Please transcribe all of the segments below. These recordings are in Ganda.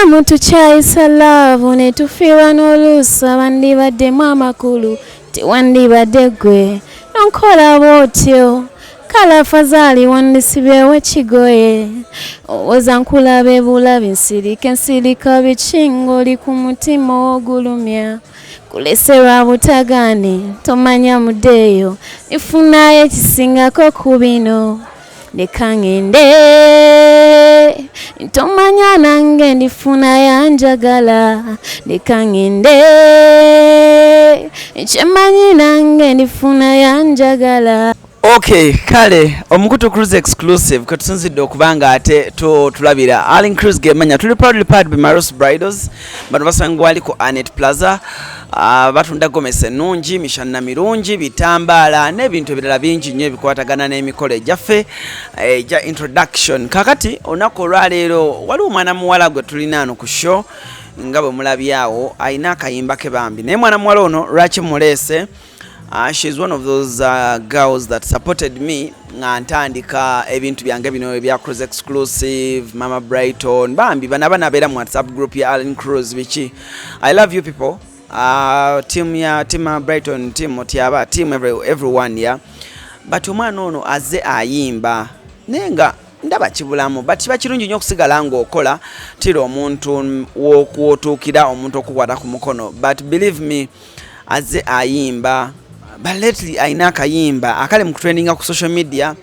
Mutukyayisa love netufiirwa n'oluusi abandibaddemu amakulu tewandibadde ggwe nonkola bw'otyo kale afazaali wandisibyewo ekigoye owoza nkulaba ebulabi nsirika biki ng'oli ku mutima ogulumya kuleserwa butagaane tomanya muddeeyo nifunayo ekisingako ku bino leka ngende tomanya nange ndifuna yanjagala leka ngende kyemanyi nange ndifuna yanjagala. Okay, kale omukutu cruise exclusive katusinzidde okubanga ate tulabira Allen Cruise gemanya tuli proudly powered by Maros Bridals bano basangwa ali ku Anet Plaza batunda gomese nungi mishanna mirungi bitambala n'ebintu ebirala bingi nnyo ebikwatagana n'emikolo ejjaffe ja introduction kakati onako olwaleero wali omwana muwala gwe tulina ano ku show nga bwe mulabyawo ayina akayimba ke bambi naye mwana muwala ono lwaki muleese. She's one of those girls that supported me nga ntandika ebintu byange bino ebya Cruise Exclusive Mama Brighton bambi bana nabeera mu WhatsApp group ya Allen Cruise bichi. I love you people. Team Brighton, team Otiaba, team everyone yeah. But omwana ono azze ayimba nenga ndaba kibulamu but bakirungi nnyo okusigala ng'okola tira omuntu w'okwotuukira omuntu okukwata ku mukono but believe me azze ayimba. But lately ayina akayimba akali mu trendinga ku social media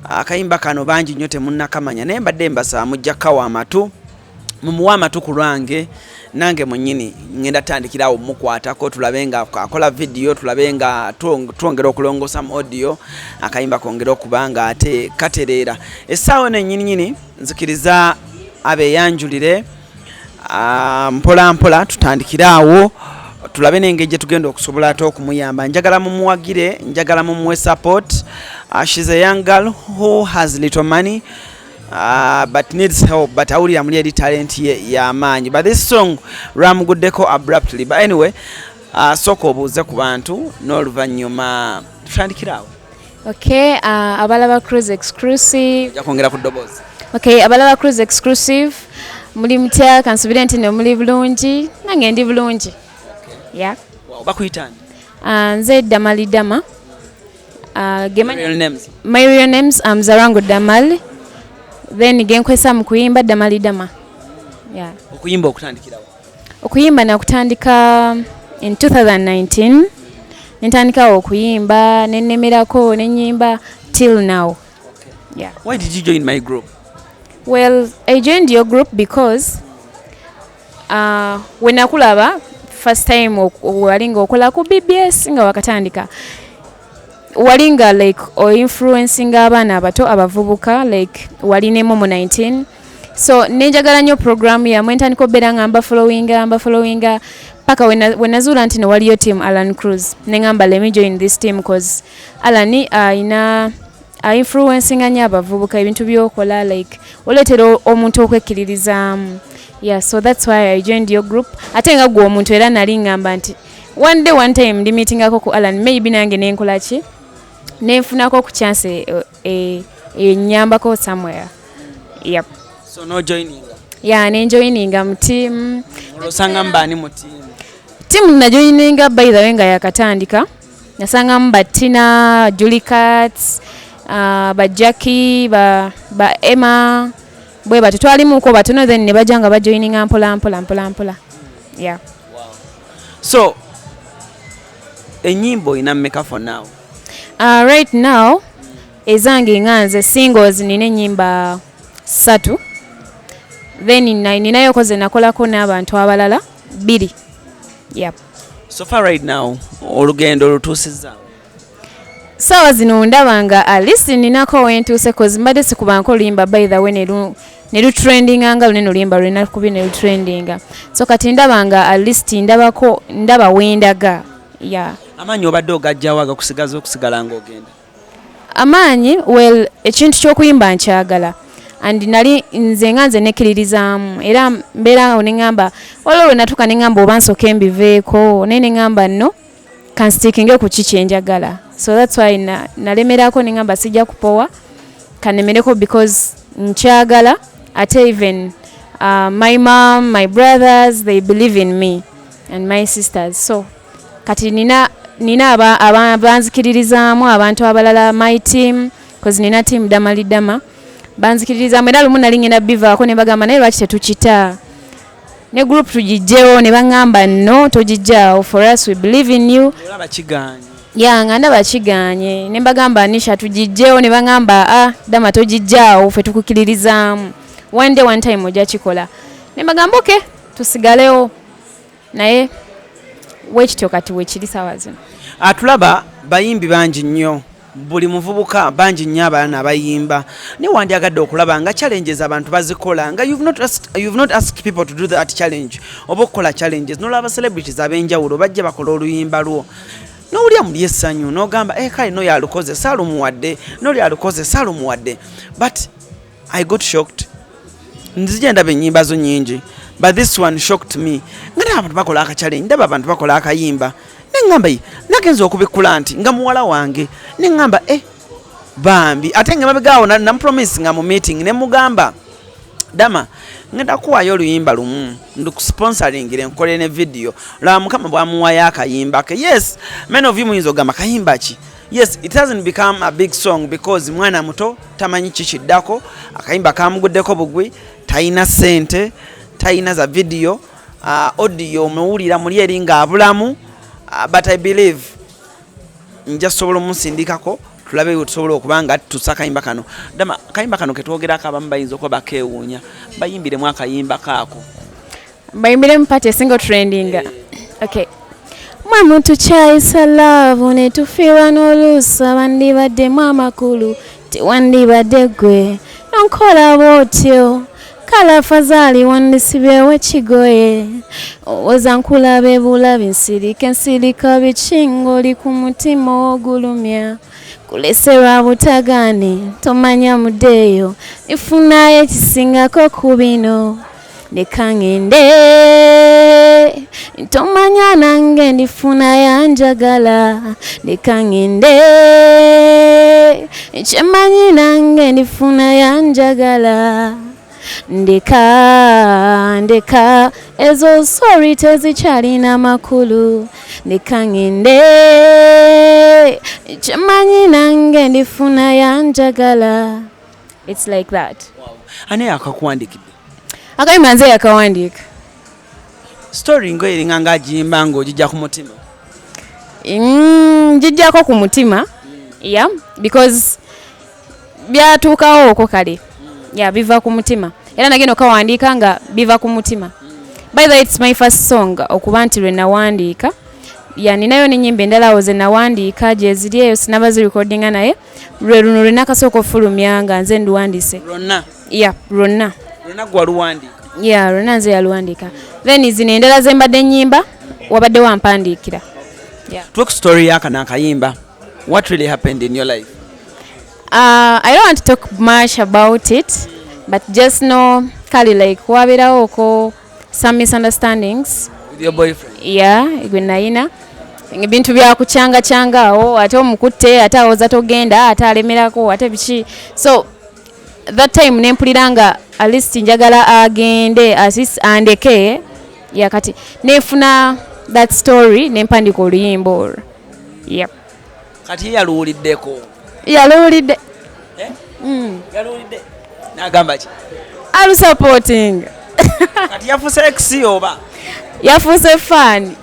akayimba kano bangi nnyo temunnakamanya naye mbadde mbasaba mujja kawa amatu mumuwa amatu ku lwange nange mwennyini ngenda tandikirawo mukwatako tulabe nga akola video tulabe nga twongera okulongosa mu audio akayimba kongera okubanga ate katereera essaawa nennyini nzikiriza abeyanjulire mpola mpola tutandikirawo tulabe n'engeri tugenda okusobola ate okumuyamba njagala mumuwagire njagala mumuwe support. She's a young girl who has little money but needs help but awulira muli eri talent ye y'amaanyi but this song lwamuguddeko abruptly but anyway sooka obuuze ku bantu n'oluvannyuma tutandikirawo. Okay, abalaba Cruise Exclusive jakwongera ku ddoboozi. Okay, abalaba Cruise Exclusive muli mutya kansubire nti ne muli bulungi nange ndi bulungi. Yeah. Wow, bakuyitani? Nze Damali Dama. Real names? My real names Zarango Damali. Then genkwesa mu kuyimba Damali Dama. Yeah. Okuyimba okutandikirawo? Okuyimba nakutandika in 2019. Nintandika okuyimba nennemerako nenyimba till now. Okay. Yeah. Why did you join my group? Well, I joined your group because when nakulaba first time walinga okola ku BBS nga wakatandika walinga like o influencing abaana abato abavubuka like waline momo 19 so nenjagala nnyo program ya mwentandika obeera ngamba following paka wenazula nti ne waliyo team Allen Cruise nengamba let me join this team cause Alan ina influencing anya abavubuka ebintu byokola like oletera omuntu okwekkiririza. Yeah, so that's why I joined your group. Atenga gwo omuntu era nali ngamba nti one time ndi meeting ako ku Alan maybe nange nenkola ki nenfunako ku chance nyambako somewhere. Yep. So no joining? Yeah, joining mu team. Olosanga mbani mu team? Team na joining by the way nga yakatandika. Nasanga mbatina Julie Cats, ba Jackie, ba Emma. Bwe batu twalimuko batono then ne bajanga ba joining ampola. Yeah. Wow. So enyimbo ina mmeka for now? Right now ezange nganze singles nine nyimba 3 then ninayo koze nakolako n'abantu abalala 2. Yep. So far right now olugendo lutusiza sawa zino ndabanga at least ninako wentuse cause mbade sikubanko limba by the way neru trending anga luneno limba lina kubi neru trending so kati ndabanga at least ndaba wendaga. Yeah. Amanyi obadde ogajjawaga okusigala ng'ogenda? Amanyi well ekintu ky'okuyimba nkyagala and nali nze nganze nekkiririzaamu era mbeera onengamba olwo natuka nengamba oba nsoke mbiveeko nengamba no kanstikinge ku kiki enjagala so that's why nalemerako nengamba sijja kupowa kanemereko because nkyagala ate even My mom, my brothers, they believe in me and my sisters. So kati nina banzikiririzaamu abantu abalala, my team, because nina team Damali Dama, banzikiririzaamu era lumu nali ngenda bivaako ne bagamba naye lwaki tetukita ne group tugijjewo ne baŋŋamba no togijjaawo, for us we believe in you. Nga ndaba kiganye ne mbagamba Anisha tugijjewo ne baŋŋamba Dama togijjaawo ffe tukukiririzaamu, one time ojja kikola. Ne mbagamba okay tusigalewo naye wekityo kati wekiri saawa zino. Tulaba bayimbi bangi nnyo, buli muvubuka bangi nnyo abaana abayimba, ne wandyagadde okulaba nga challenges abantu bazikola nga you've not asked people to do that challenge oba okukola challenges n'olaba celebrities ab'enjawulo bajja bakola oluyimba lwo n'olya muli essanyu n'ogamba kale no yalukoze saalumuwadde n'oli alukoze saalumuwadde, but I got shocked. Nzija ndaba ennyimba zo nnyingi, but this one shocked me. Nga abantu bakola akachallenge, ndaba abantu bakola akayimba neŋŋamba nagenza okubikkula nti nga muwala wange neŋŋamba bambi ate nga mabegaawo namupromise nga mu meeting ne mugamba Dama ngenda kuwaayo oluyimba lumu ndikusponsoringire nkole ne video laba Mukama bwamuwayo akayimba ke. Yes, many of you muyinza ogamba kayimba ki. Yes, it hasn't become a big song because mwana muto tamanyi kikiddako, akayimba kamuguddeko bugwi, tayina sente, tayina za video, audio muwulira muli eri nga abulamu, but I believe nja sobola omusindikako tulabe tusobola okubanga tusa akayimba kano. Dama akayimba kano ketwogerako abamu bayinza okuba bakewuunya, bayimbiremu akayimba kaako. Bayimbiremu pati esinga trending. Okay. Mutukyayisa love netufiirwa n'oluusi abandibaddemu amakulu tewandibadde gwe nonkola bwotyo kala fazaali wandisibyewo ekigoye owoza nkulaba ebulabi nsirika bikinga oli ku mutima ogulumya kuleserwa butagaane tomanya muddeeyo nifunayo ekisingako ku bino leka ngende tomanya nange ndifuna yanjagala leka ngende kyemanyi nange ndifuna yanjagala ndeka ezo sorry tezikyalina makulu leka ngende kyemanyi nange ndifuna yanjagala. It's like that. Wow. Ani akakuwandikidde? Akayimba nze yakawandiika. Story ngo eringa ngajimba ngo ojija ku mutima. Njijjako ku mutima. Yeah, because byatuukawo okwo kale. Yeah, biva ku mutima. Era nagenda okawandiika nga biva ku mutima. By the way, it's my first song okuba nti lwe nawandiika. Yeah, ninayo n'ennyimba endala awo ze nawandiika gye ziri eyo sinaba zirecordinga naye lwe luno lwe nakasooka ofulumya nga nze nduwandiise. Lwonna? Yeah, lwonna. Lwonna gwa luwandiika? Yeah, lwonna nze yaluwandiika. Then zino endala ze mbadde nnyimba wabadde wampandiikira. Yeah. Talk story yaka Nakayimba. What really happened in your life? I don't want to talk much about it, but just know kali like wabirawo oko some misunderstandings with your boyfriend. Yeah, gwe nayina ebintu bya kucanga ate omukutte ate awoza togenda ate alemerako ate biki. So that time nempuliranga at least njagala agende at least andeke yakati nefuna that story nempandika oluyimbo. Yep. Kati yaluuliddeko? Yaluulidde. Yaluulidde n'agamba ki? Alu supporting. Kati yafuuse ex oba? Yafuuse fan.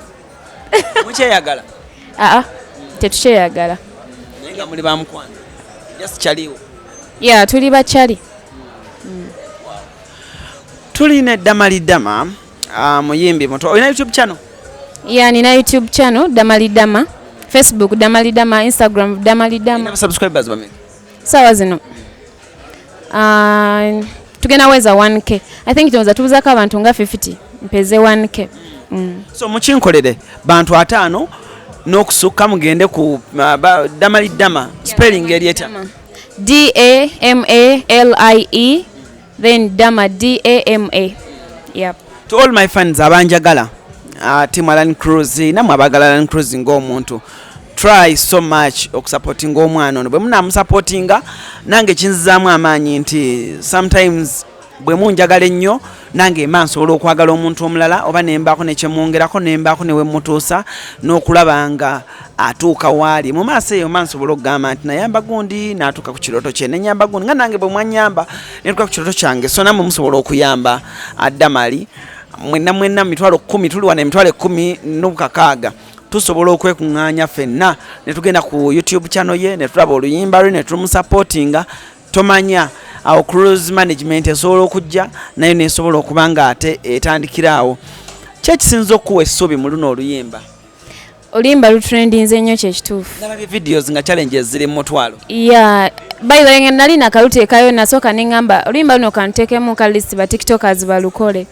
Mukyeyagala? Tetukyeyagala. Naye nga muli bamukwano? Just kyaliwo? Yeah, tuli bakyali. Tulina Damali Dama, muyimbi muto. Olina YouTube channel? Yeah, nina YouTube channel Damali Dama. Facebook Damali Dama, Instagram Damali Dama. Ina subscribers bameka? Sawa zino. Tugenda weza 1K. I think tuweza tubuzako abantu nga 50. Mpeze 1K. So mukinkolere bantu 5 n'okusukka mugende ku Damali Dama spelling erieta? DAMALIE then Dama DAMA. Yep. To all my fans abanjagala team Alan Cruz namwe abagala Alan Cruz ng'omuntu, try so much okusupporting omwana ono. Bwe munamusupportinga nange kinzizaamu amaanyi nti sometimes bwe munjagala ennyo nange emma nsobola okwagala omuntu omulala oba nembaako nekyemwongerako nembaako newemutuusa n'okulaba nga atuuka waali mu maaso eyo mma nsobola okugamba nti nayamba gundi n'atuuka ku kirooto kye nenyamba gundi nga nange bwe mwanyamba netuuka ku kirooto kyange so nammwe musobola okuyamba Damali mwenna mitwalo 10 tuli wana emitwalo 16 tusobola okwekuŋŋaanya ffenna ne tugenda ku YouTube channel ye ne tulaba oluyimba lwe ne tumusapotinga tomanya awo cruise management esobola okujja nayo nesobola okuba nga ate etandikiraawo kyekisinza okuwa essuubi mu luno oluyimba oluyimba lutrendinze nnyo kyekituufu nalabye videos nga challenges ziri mu mutwalo by the way nali nakaluteekayo nasooka neŋŋamba oluyimba luno kantuteekemu ka list ba tiktokers balukole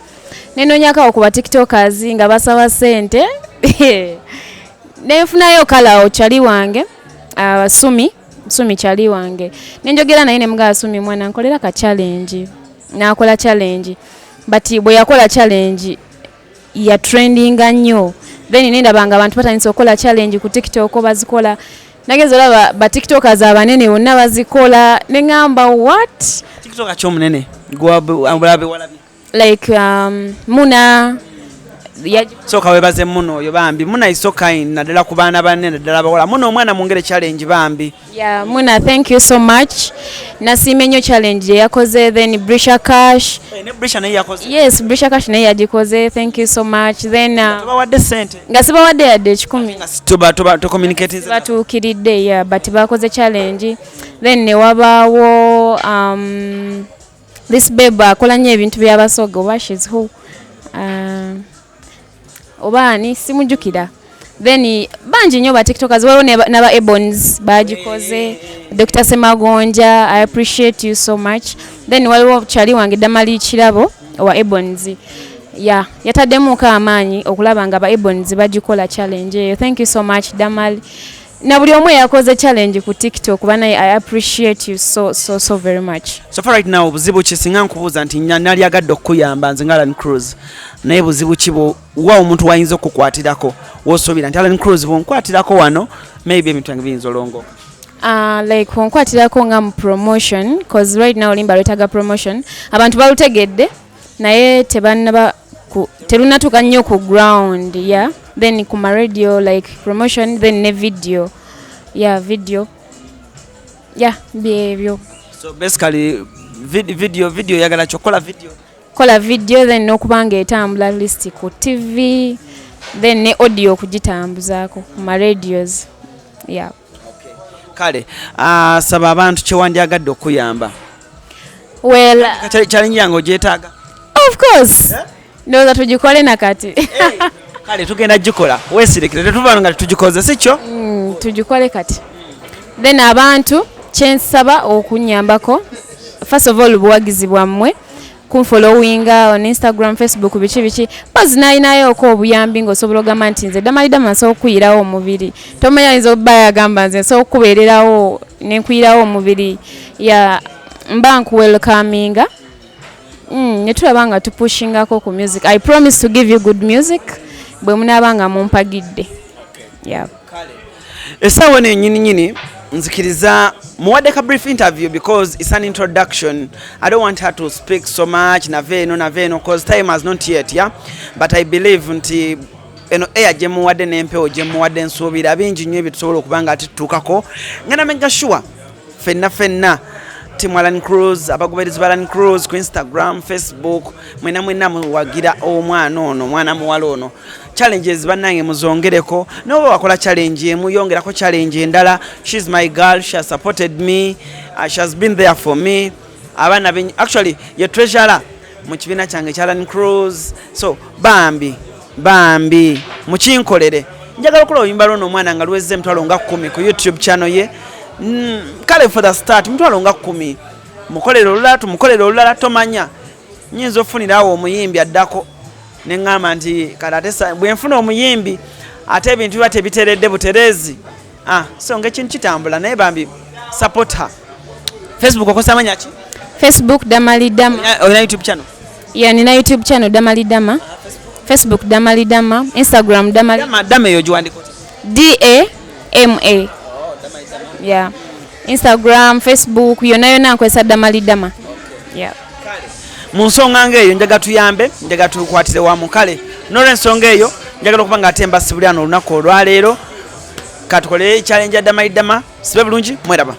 nenonyakawo ku ba tiktokers nga basaba ssente nenfunayo kalawo kyali wange Sumi kyali wange nenjogera naye nemugaa Sumi mwana nkolera ka challenge nakola challenge but bwe yakola challenge ya trendinga nnyo then nendabanga abantu batandise okukola challenge ku TikTok bazikola nageze olaba ba tiktokers abanene bonna bazikola neŋŋamba what TikTok akyomunene gwabulabe walabi like Muna soka webaze muno oyo bambi Muna isoka naddala ku baana banne naddala bakola muno omwana mungere challenge bambi Muna thank you so much nasiime nnyo challenge yakoze then Brisha Cash ne Brisha naye yakoze yes Brisha Cash naye yagikoze thank you so much then tubawadde sente nga sibawadde yadde 10 tuba communicate batuukiridde but bakoze challenge then ne wabaawo this babe akola nnyo ebintu by'abasoga oba she's who obaani simujjukira then bangi nnyo ba tiktokers waliwo n'aba ebons bagikoze Dr. Semagonja I appreciate you so much then waliwo kyali wange Damali kirabo owa ebons yataddemuko amaanyi okulaba nga ba ebons bagikola challenge eyo thank you so much Damali na buli omu yakoze challenge ku TikTok bana I appreciate you so very much so far right now obuzibu kisinga nkubuuza nti nali agadde okuyamba nze nga Alan Cruz naye buzibu kibo wa omuntu wayinza okukwatirako wosuubira nti Alan Cruz bonkwatirako wano maybe ebintu yange biyinza olongoka like wonkwatirako nga mu promotion because right now olimba lwetaaga promotion abantu balutegedde naye terunatuuka nnyo ku ground then ku ma radio like promotion then ne video byebyo so basically video yagala chokola video then n'okubanga etambula list ku TV then ne audio kugitambuzaako ku ma radios kale saba abantu kyewandyagadde okuyamba well challenge yange ogyetaaga of course ndowooza tugikole nakati kale tugenda gikola weesirekire tetuvanga nga tugikoze sikyo tugikole kati then abantu kyensaba okunyambako first of all buwagizi bwammwe kunfollowinga on Instagram Facebook biki bazi nayinayo ko obuyambi ng'osobola ogamba nti nze Dama nsobola okuyirawo omubiri tomanya ayinza obba yagamba nze nsobola okubeererawo nenkuyirawo omubiri mba nkuwelcominga ne tulaba nga tupushingako ku music I promise to give you good music bwe munaaba nga mumpagidde essaawa nenyininyini nzikiriza muwadde ka brief interview because it's an introduction I don't want her to speak so much naveno because time has not yet but I believe nti eno air gye muwadde n'empewo gye muwadde nsuubira bingi nnyo ebitusobola okuba nga atutuukako ngenda mega sure fenna Team Alan Cruz abagoberezi ba Alan Cruz ku Instagram Facebook mwena muwagira omwana ono mwana muwala ono challenges bannange muzongereko noba wakola challenge emu yongerako challenge endala she's my girl she has supported me she has been there for me abana actually your treasurer mu kibiina kyange kya Alan Cruz so bambi mukinkolere njagala okukola oluyimba lwono omwana nga luwezze emitwalo nga 10 ku YouTube channel ye kale for the start mutwalo nga 10 mukolere olulala tomanya nyinza ofunirawo omuyimbi addako neŋŋamba nti kale bwe nfuna omuyimbi ate ebintu biba tebiteredde buterezi so ng'ekintu kitambula naye bambi support her Facebook okosa manya ki Facebook Damali Dama olina YouTube channel nina YouTube channel Damali Dama Facebook Damali Dama Instagram Dama eyo giwandiko DAMA Instagram Facebook yonna nkozesa Damali Dama mu nsonga ng'eyo njaga tuyambe njaga tukwatire wamu kale n'olw'ensonga eyo njagala okuba nga ate mbasibulira n'olunaku olwaleero katukole challenge ya Damali Dama sibe bulungi mweraba.